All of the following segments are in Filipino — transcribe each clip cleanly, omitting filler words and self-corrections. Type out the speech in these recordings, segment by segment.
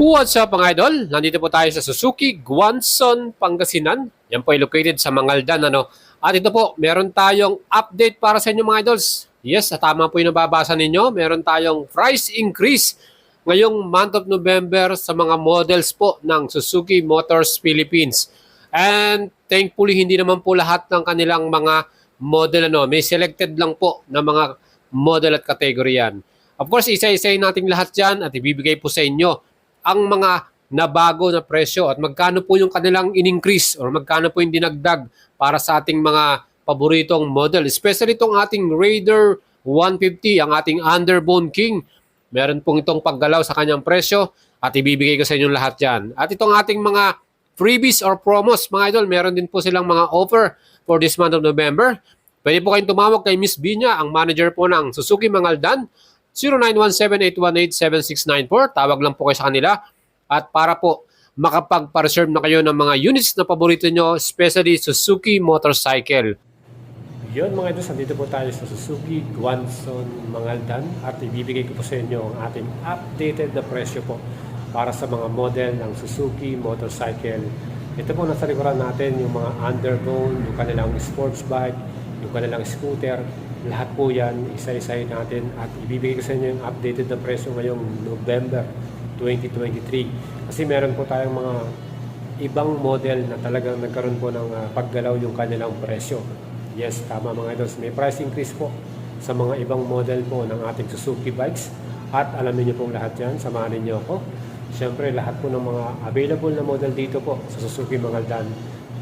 What's up mga idol? Nandito po tayo sa Suzuki Guanzon, Pangasinan. Yan po ay located sa Mangaldan. At ito po, meron tayong update para sa inyo mga idols. Yes, tama po yung nababasa ninyo. Meron tayong price increase ngayong month of November sa mga models po ng Suzuki Motors Philippines. And thankfully, hindi naman po lahat ng kanilang mga model. May selected lang po na mga model at category yan. Of course, isa-isayin natin lahat dyan at ibibigay po sa inyo ang mga nabago na presyo at magkano po yung kanilang in-increase or magkano po yung dinagdag para sa ating mga paboritong model. Especially itong ating Raider 150, ang ating Underbone King. Meron pong itong paggalaw sa kanyang presyo at ibibigay ko sa inyo lahat yan. At itong ating mga freebies or promos, mga idol, meron din po silang mga offer for this month of November. Pwede po kayong tumawag kay Miss Binya, ang manager po ng Suzuki Mangaldan, 0917-818-7694. Tawag lang po kayo sa kanila. At para po makapagpa-reserve na kayo ng mga units na paborito nyo, especially Suzuki motorcycle. Yun mga idol, nandito po tayo sa Suzuki Guanzon, Mangaldan. At ibibigay ko po sa inyo ang ating updated na presyo po para sa mga model ng Suzuki motorcycle. Ito po nasa likuran natin yung mga Underbone, yung kanilang sports bike, yung kanilang scooter. Lahat po yan, isa-isahin natin at ibibigay ko sa inyo yung updated na presyo ngayong November 2023. Kasi meron po tayong mga ibang model na talagang nagkaroon po ng paggalaw yung kanilang presyo. Yes, tama mga idols. May price increase po sa mga ibang model po ng ating Suzuki bikes. At alamin niyo pong lahat yan, samahan niyo ako. Siyempre, lahat po ng mga available na model dito po sa Suzuki Mangaldan,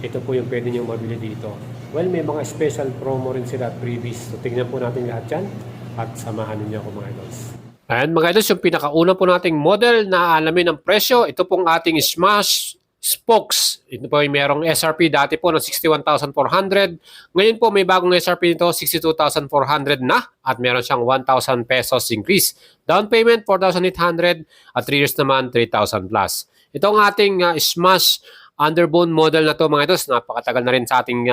ito po yung pwede niyo mabili dito. Well, may mga special promo rin sila at freebies. So, tingnan po natin lahat yan at samahan niyo ako mga idols. And mga idols, yung pinakauna po nating model na alamin ang presyo, ito pong ating Smash Spokes. Ito po yung merong SRP dati po ng 61,400. Ngayon po may bagong SRP nito, 62,400 na at meron siyang 1,000 pesos increase. Down payment, 4,800 at 3 years naman, 3,000 plus. Ito ang ating Smash Underbone model na to mga idols, napakatagal na rin sa ating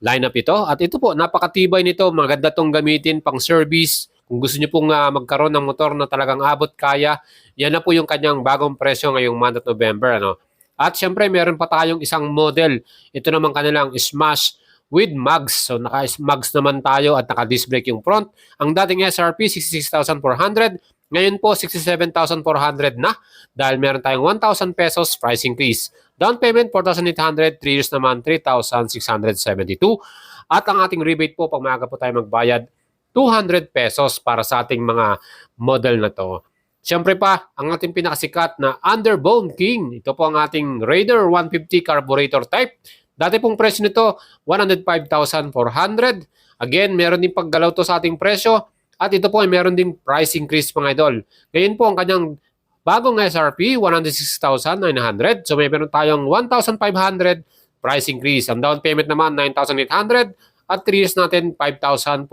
lineup ito. At ito po, napakatibay nito, maganda tong gamitin pang service. Kung gusto niyo pong magkaroon ng motor na talagang abot kaya, yan na po yung kanyang bagong presyo ngayong month of November. At syempre, meron pa tayong isang model. Ito naman kanilang Smash with mugs. So naka-mugs naman tayo at naka-disc brake yung front. Ang dating SRP, 66,400. Ngayon po, 67,400 na dahil meron tayong 1,000 pesos price increase. Down payment, 4,800. 3 years naman, 3,672. At ang ating rebate po, pag maaga po tayo magbayad, 200 pesos para sa ating mga model na to. Siyempre pa, ang ating pinakasikat na Underbone King. Ito po ang ating Raider 150 carburetor type. Dati pong presyo nito, 105,400. Again, meron din paggalaw to sa ating presyo. At ito po ay meron ding price increase mga idol. Ngayon po ang kanyang bagong SRP, 106,900. So may meron tayong 1,500 price increase. Ang down payment naman, 9,800 at 3 years natin, 5,420.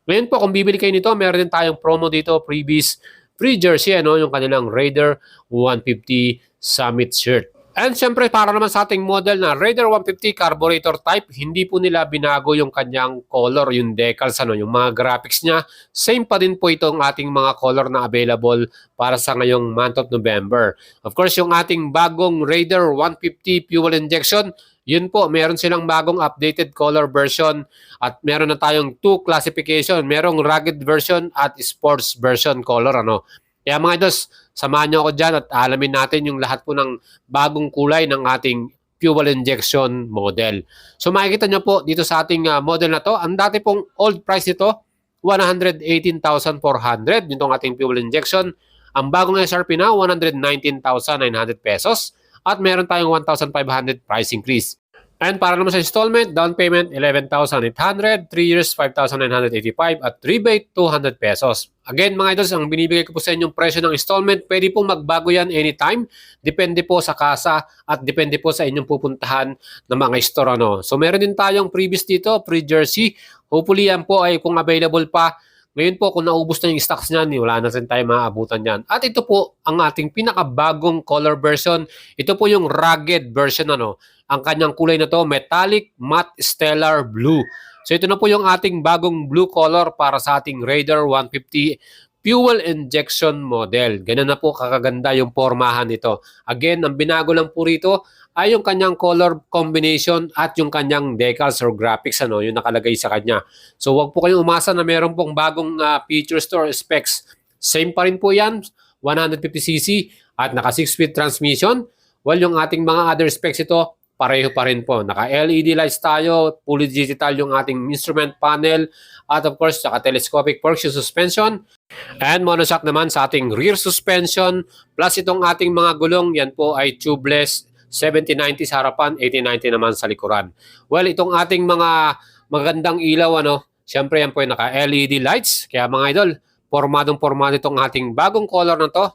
Ngayon po kung bibili kayo nito, meron din tayong promo dito, freebies, free jersey, yung kanilang Raider 150 Summit shirt. And syempre, para naman sa ating model na Raider 150 carburetor type, hindi po nila binago yung kanyang color, yung decals, yung mga graphics niya. Same pa din po itong ating mga color na available para sa ngayong month of November. Of course, yung ating bagong Raider 150 fuel injection, yun po, meron silang bagong updated color version at meron na tayong 2 classification. Merong rugged version at sports version color. Kaya mga idols, samahan nyo ako dyan at alamin natin yung lahat po ng bagong kulay ng ating fuel injection model. So makikita nyo po dito sa ating model na to, ang dati pong old price nito, 118,400. Yun itong ating fuel injection. Ang bagong SRP na, 119,900 pesos. At meron tayong 1,500 price increase. And para naman sa installment, down payment 11,800, 3 years 5,985 at rebate 200 pesos. Again mga idols, ang binibigay ko po sa inyong presyo ng installment, pwede pong magbago yan anytime. Depende po sa kasa at depende po sa inyong pupuntahan ng mga store. So meron din tayong previous dito, free jersey. Hopefully yan po ay kung available pa. Ngayon po, kung naubos na yung stocks niyan, wala na rin tayo maaabutan yan. At ito po, ang ating pinakabagong color version. Ito po yung rugged version. Ang kanyang kulay na to, metallic matte stellar blue. So ito na po yung ating bagong blue color para sa ating Raider 150 fuel injection model. Ganun na po kakaganda yung pormahan nito. Again, ang binago lang po rito ay yung kanyang color combination at yung kanyang decals or graphics yung nakalagay sa kanya. So wag po kayong umasa na meron pong bagong features or specs. Same pa rin po yan, 150cc at naka 6-speed transmission. Well, yung ating mga other specs ito, pareho pa rin po. Naka-LED lights tayo, fully digital yung ating instrument panel, at of course, naka-telescopic torsion suspension, and monoshock naman sa ating rear suspension, plus itong ating mga gulong, yan po ay tubeless, 70-90 sa harapan, 80-90 naman sa likuran. Well, itong ating mga magandang ilaw, syempre yan po ay naka-LED lights, kaya mga idol, pormadong-pormado itong ating bagong color na to.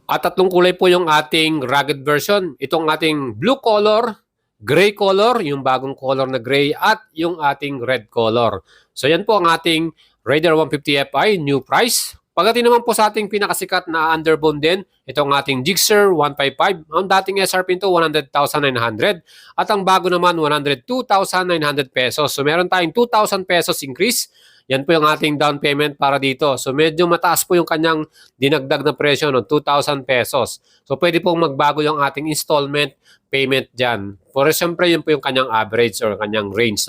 At tatlong kulay po yung ating rugged version. Itong ating blue color, gray color, yung bagong color na gray, at yung ating red color. So yan po ang ating Raider 150 Fi, new price. Pagdating naman po sa ating pinakasikat na underbone din, itong ating Gixxer 155. Ang dating SRP nito 100,900 at ang bago naman 102,900 pesos. So meron tayong 2,000 pesos increase. Yan po yung ating down payment para dito. So medyo mataas po yung kanyang dinagdag na presyo, 2,000 pesos. So pwede pong magbago yung ating installment payment dyan. For siyempre yun po yung kanyang average or kanyang range.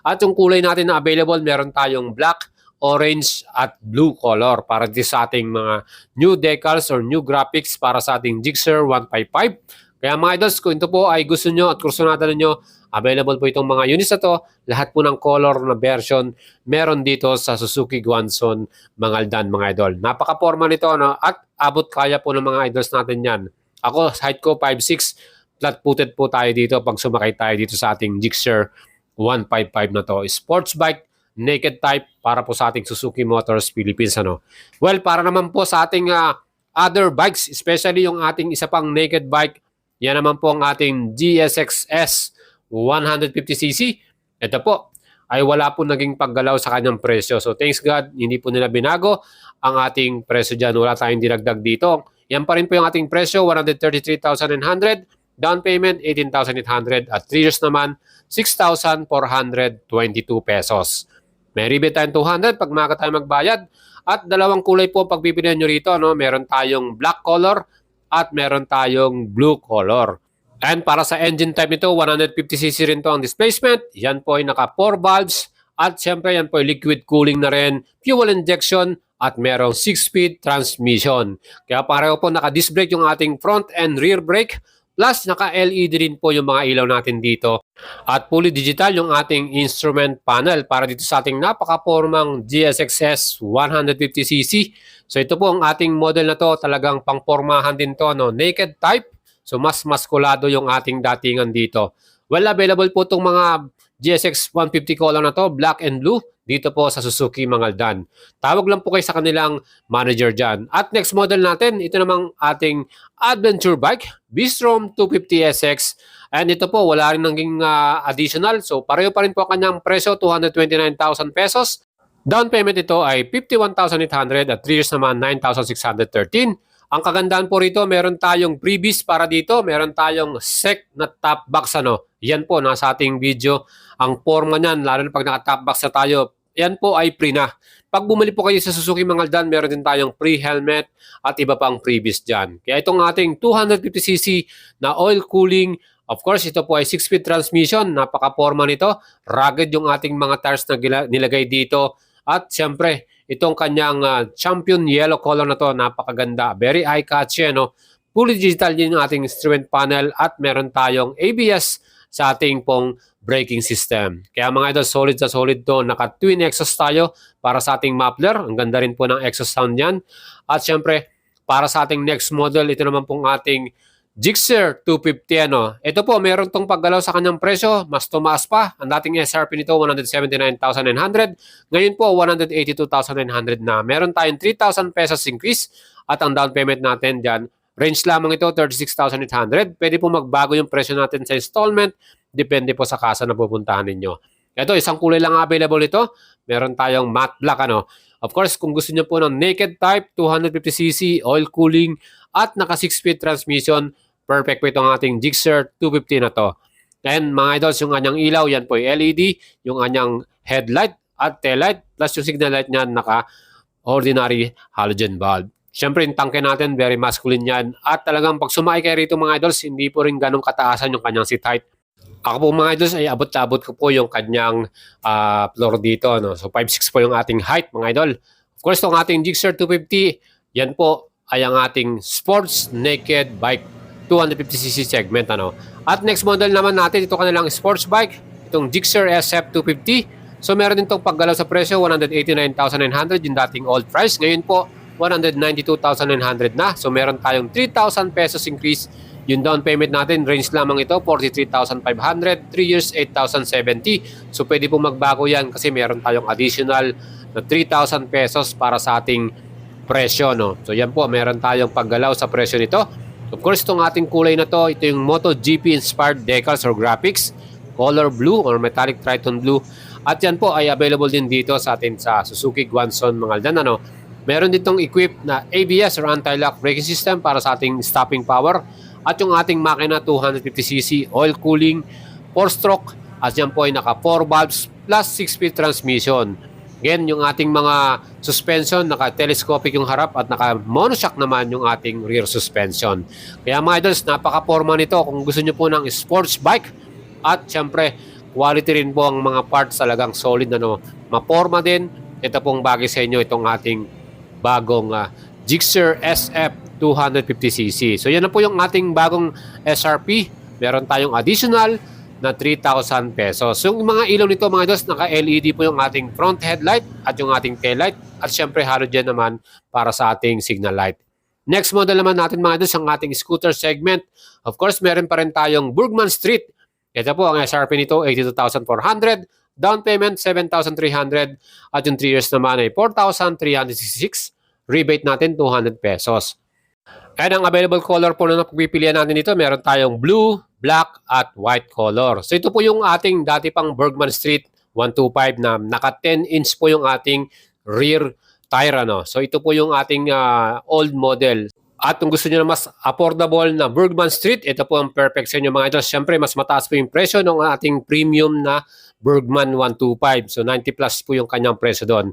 At yung kulay natin na available, meron tayong black, orange at blue color para dito sa ating mga new decals or new graphics para sa ating Gixxer 155. Kaya mga idols, kung ito po ay gusto nyo at kursunada ninyo, available po itong mga units na to. Lahat po ng color na version meron dito sa Suzuki Guanzon Mangaldan mga idol. Napaka-forma nito at abot kaya po ng mga idols natin yan. Ako, height ko 5'6", flat-footed po tayo dito pag sumakay tayo dito sa ating Gixxer 155 na to. Sports bike, naked type para po sa ating Suzuki Motors Philippines. Well, para naman po sa ating other bikes, especially yung ating isa pang naked bike, yan naman po ang ating GSX-S 150cc. Ito po ay wala po naging paggalaw sa kanyang presyo. So thanks God, hindi po nila binago ang ating presyo dyan. Wala tayong dinagdag dito. Yan pa rin po yung ating presyo, 133,900. Down payment, 18,800. At 3 years naman, 6,422 pesos. May rebate tayong 200 pag maaga tayo magbayad. At dalawang kulay po pag pipilihan nyo rito. Meron tayong black color at meron tayong blue color. And para sa engine type nito, 150cc rin to ang displacement. Yan po ay naka 4 valves. At syempre yan po ay liquid cooling na rin, fuel injection at merong 6-speed transmission. Kaya pareho po naka-disc brake yung ating front and rear brake. Plus, naka-LED rin po yung mga ilaw natin dito. At fully digital yung ating instrument panel para dito sa ating napaka-pormang GSX-S 150cc. So ito po ang ating model na to. Talagang pangpormahan din to. Naked type. So mas maskulado yung ating datingan dito. Well, available po itong mga GSX 150 color na to, black and blue, dito po sa Suzuki Mangaldan. Tawag lang po kayo sa kanilang manager dyan. At next model natin, ito namang ating adventure bike, Bistrom 250SX. And ito po, wala rin naging additional. So pareho pa rin po kanyang presyo, 229,000 pesos. Down payment ito ay 51,800 at 3 years naman 9,613. Ang kagandahan po rito, meron tayong freebies para dito. Meron tayong SEC na top box. Yan po, nasa ating video. Ang forma niyan, lalo na pag naka-top box na tayo, yan po ay free na. Pag bumili po kayo sa Suzuki Mangaldan, meron din tayong free helmet at iba pang freebies dyan. Kaya itong ating 250cc na oil cooling, of course, ito po ay 6-speed transmission. Napaka-forma nito. Rugged yung ating mga tires na nilagay dito. At siyempre, itong kanyang champion yellow color na to, napakaganda. Very eye-catchy, Fully digital din yung ating instrument panel at meron tayong ABS sa ating pong braking system. Kaya mga idol, solid sa solid to. Naka-twin exhaust tayo para sa ating muffler. Ang ganda rin po ng exhaust sound yan. At siyempre, para sa ating next model, ito naman pong ating Gixxer 250. Ito po, meron tong paggalaw sa kanyang presyo. Mas tumaas pa. Ang dating SRP nito, 179,900. Ngayon po, 182,900 na. Meron tayong 3,000 pesos increase. At ang down payment natin dyan, range lamang ito, 36,800. Pwede po magbago yung presyo natin sa installment. Depende po sa kasa na pupuntahan ninyo. Ito, isang kulay lang available ito. Meron tayong matte black. Of course, kung gusto niyo po ng naked type, 250cc, oil cooling, at naka 6-speed transmission, perfect po itong ating Gixxer 250 na to. And mga idols, yung kanyang ilaw, yan po yung LED, yung kanyang headlight at taillight, plus yung signal light niya naka ordinary halogen bulb. Siyempre, yung tangke natin, very masculine yan. At talagang pag sumakay kayo rito mga idols, hindi po rin ganong kataasan yung kanyang seat height. Ako po mga idols ay abot-abot ko po yung kanyang floor dito. No? So 5'6 po yung ating height mga idol. Of course, itong ating Gixxer 250, yan po ay ang ating sports naked bike 250cc segment. Ano? At next model naman natin, ito kanilang sports bike, itong Gixxer SF 250. So meron din itong paggalaw sa presyo, 189,900 yung dating old price. Ngayon po, 192,900 na. So meron tayong 3,000 pesos increase. Yung down payment natin, range lamang ito, 43,500, 3 years, 8,070. So pwede pong magbago yan kasi meron tayong additional na 3,000 pesos para sa ating presyo. No? So yan po, meron tayong paggalaw sa presyo nito. Of course, itong ating kulay na to, ito yung MotoGP inspired decals or graphics, color blue or metallic Triton blue. At yan po ay available din dito sa atin sa Suzuki Guangzhou mga aldan. Ano? Meron ditong equipped na ABS or anti-lock braking system para sa ating stopping power. At yung ating makina 250cc oil cooling 4-stroke. At yan po ay naka 4 valves plus 6-speed transmission. Again, yung ating mga suspension, naka-telescopic yung harap at naka-monoshock naman yung ating rear suspension. Kaya mga idols, napaka-forma nito kung gusto nyo po ng sports bike. At syempre, quality rin po ang mga parts, talagang solid na maporma din. Ito pong bagay sa inyo itong ating bagong Gixxer SF 250cc. So yan na po yung ating bagong SRP. Meron tayong additional na 3,000 pesos. So yung mga ilaw nito mga idols, naka-LED po yung ating front headlight at yung ating tail light. At syempre halogen naman para sa ating signal light. Next model naman natin mga idols, ang ating scooter segment. Of course, meron pa rin tayong Bergman Street. Ito po ang SRP nito, 82,400. Down payment, 7,300. At yung 3 years naman ay 4,366. Rebate natin, 200 pesos. And ang available color po na napagpipilian natin dito, meron tayong blue, black, at white color. So ito po yung ating dati pang Bergman Street 125 na naka 10-inch po yung ating rear tire. Ano? So ito po yung ating old model. At kung gusto niyo na mas affordable na Bergman Street, ito po ang perfect sa inyo mga idols. Siyempre, mas mataas po yung presyo ng ating premium na Bergman 125. So 90 plus po yung kanyang presyo doon.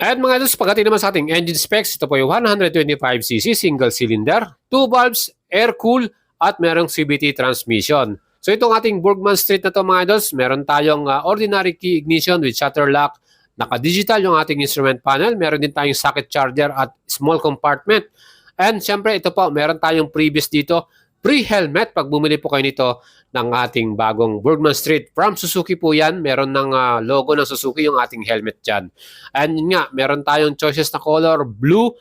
At mga idols, pagdating naman sa ating engine specs, ito po yung 125cc single cylinder, 2 valves, air cool, at merong CVT transmission. So itong ating Bergman Street na to mga idols, meron tayong ordinary key ignition with shutter lock, naka-digital yung ating instrument panel, meron din tayong socket charger at small compartment. And syempre ito po, meron tayong previous dito, pre-helmet pag bumili po kayo nito ng ating bagong Bergman Street. From Suzuki po yan, meron ng logo ng Suzuki yung ating helmet dyan. And yun nga, meron tayong choices na color, blue,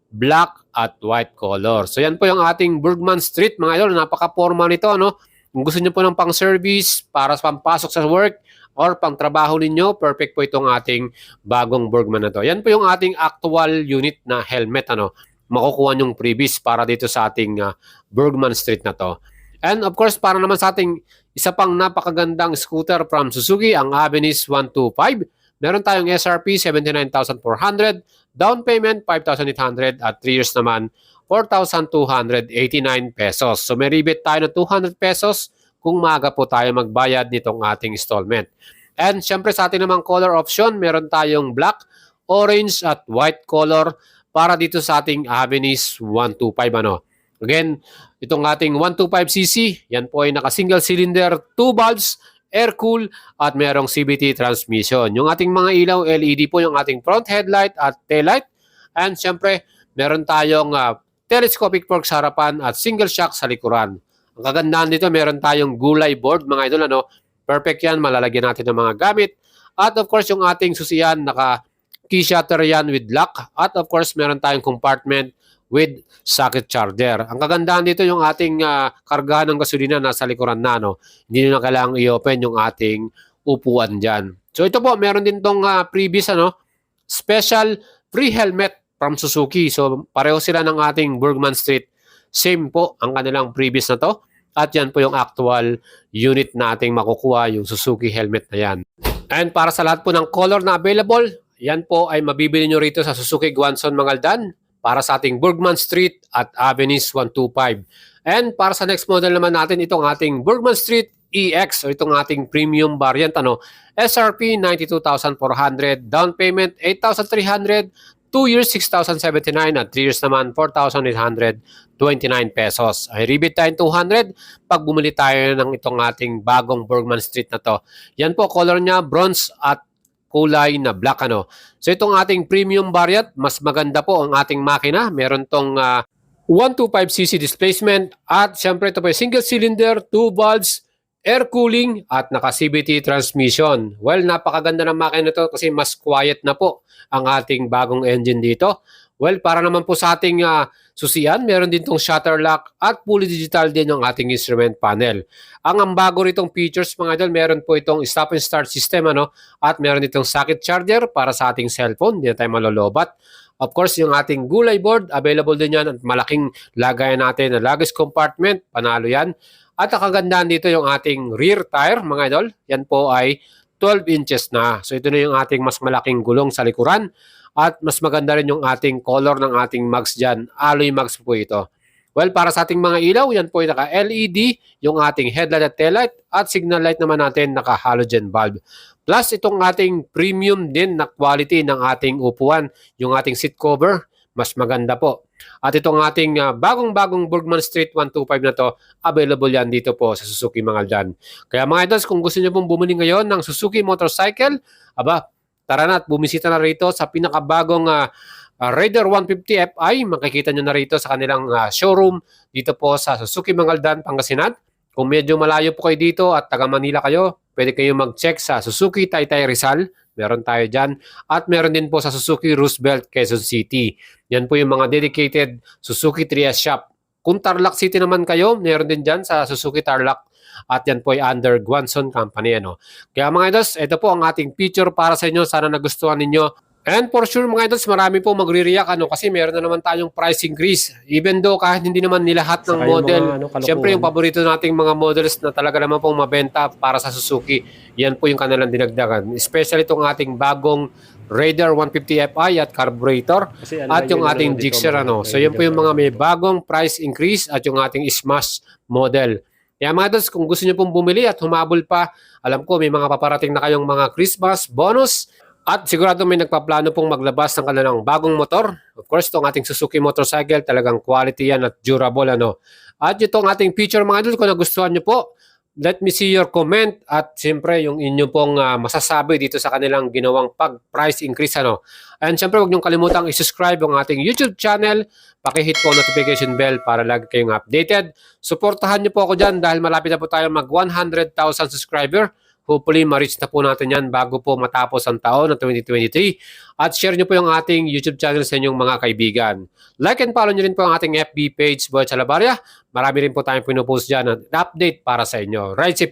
black, at white color. So yan po yung ating Bergman Street mga idol, napaka-forma nito. No? Kung gusto nyo po ng pang-service, para sa pampasok sa work, or pang trabaho ninyo, perfect po itong ating bagong Bergman na to. Yan po yung ating actual unit na helmet. Ano? Makukuha nyong freebies para dito sa ating Bergman Street na to. And of course, para naman sa ating isa pang napakagandang scooter from Suzuki, ang Avenis 125. Meron tayong SRP 79,400, down payment 5,800 at 3 years naman 4,289 pesos. So may rebate tayo ng 200 pesos kung maaga po tayo magbayad nitong ating installment. And syempre sa ating namang color option, meron tayong black, orange at white color para dito sa ating Avenis 125. Ano? Again, itong ating 125cc, yan po ay naka-single cylinder, 2 valves, air cool, at merong CVT transmission. Yung ating mga ilaw, LED po yung ating front headlight at tail light. And syempre, meron tayong telescopic fork sa harapan at single shock sa likuran. Ang kagandahan dito, meron tayong gulay board, mga idol. Ano? Perfect yan, malalagyan natin ng mga gamit. At of course, yung ating susiyan, key shutter yan with lock. At of course, meron tayong compartment with socket charger. Ang kagandahan dito yung ating kargahan ng gasolina nasa likuran na. No? Hindi na kailangang i-open yung ating upuan dyan. So ito po, meron din tong previous special free helmet from Suzuki. So pareho sila ng ating Bergman Street. Same po ang kanilang previous na to. At yan po yung actual unit nating makukuha, yung Suzuki helmet na yan. And para sa lahat po ng color na available, yan po ay mabibili nyo rito sa Suzuki Guangzhou Mangaldan para sa ating Bergman Street at Avenis 125. And para sa next model naman natin, itong ating Bergman Street EX o itong ating premium variant. SRP 92,400, down payment 8,300, 2 2 years, 6,079 at 3 years naman, 4,829 pesos. Ay, rebate tayo 200 pag bumili tayo ng itong ating bagong Bergman Street na to. Yan po, color niya, bronze at kulay na black ano. So itong ating premium variant, mas maganda po ang ating makina. Meron tong 125cc displacement at syempre ito po yung single cylinder, 2 valves, air cooling at naka-CVT transmission. Well, napakaganda ng makina nito kasi mas quiet na po ang ating bagong engine dito. Well, para naman po sa ating susian, meron din tong shutter lock at fully digital din yung ating instrument panel. Ang bago ritong features mga idol, meron po itong stop and start system ano, at meron itong socket charger para sa ating cellphone, hindi na tayo malolobat. Of course, yung ating gulay board, available din yan at malaking lagayan natin na luggage compartment, panalo yan. At ang kagandahan dito yung ating rear tire mga idol, yan po ay 12 inches na. So ito na yung ating mas malaking gulong sa likuran. At mas maganda rin yung ating color ng ating mags dyan. Alloy mags po ito. Well, para sa ating mga ilaw, yan po yung naka-LED, yung ating headlight at taillight, at signal light naman natin naka-halogen bulb. Plus, itong ating premium din na quality ng ating upuan, yung ating seat cover, mas maganda po. At itong ating bagong-bagong Bergman Street 125 na to, available yan dito po sa Suzuki mga dyan. Kaya mga idols, kung gusto niyo pong bumili ngayon ng Suzuki motorcycle, tara na at bumisita na rito sa pinakabagong Raider 150 Fi. Makikita nyo na rito sa kanilang showroom dito po sa Suzuki Mangaldan, Pangasinan. Kung medyo malayo po kayo dito at taga Manila kayo, pwede kayo mag-check sa Suzuki Taytay Rizal. Meron tayo dyan. At meron din po sa Suzuki Roosevelt, Quezon City. Yan po yung mga dedicated Suzuki Trias shop. Kung Tarlac City naman kayo, meron din dyan sa Suzuki Tarlac. At yan po ay under Guanzon Company. Ano? Kaya mga idols, ito po ang ating feature para sa inyo. Sana nagustuhan ninyo. And for sure mga idols, marami po magre-react kasi meron na naman tayong price increase. Even though kahit hindi naman nilahat ng model, syempre yung paborito nating mga models na talaga naman pong mabenta para sa Suzuki, yan po yung kanilang dinagdagan. Especially itong ating bagong Raider 150 Fi at carburetor at yung ating Gixxer. So yan po yung mga may bagong price increase at yung ating Smash model. Kaya mga idols, kung gusto nyo pong bumili at humabol pa, alam ko may mga paparating na kayong mga Christmas bonus at sigurado may nagpaplano pong maglabas ng kanilang bagong motor. Of course, itong ating Suzuki motorcycle, talagang quality yan at durable. At itong ating feature mga idols, kung nagustuhan nyo po, let me see your comment at siyempre yung inyo pong masasabi dito sa kanilang ginawang price increase. And siyempre huwag niyong kalimutang i-subscribe ang ating YouTube channel. Paki-hit po notification bell para lagi kayong updated. Suportahan niyo po ako dyan dahil malapit na po tayo mag 100,000 subscriber. Hopefully, ma-reach na po natin yan bago po matapos ang taon ng 2023. At share nyo po yung ating YouTube channel sa inyong mga kaibigan. Like and follow nyo rin po ang ating FB page, Boy Chalabaria. Marami rin po tayong pinupost dyan at update para sa inyo. Ride safe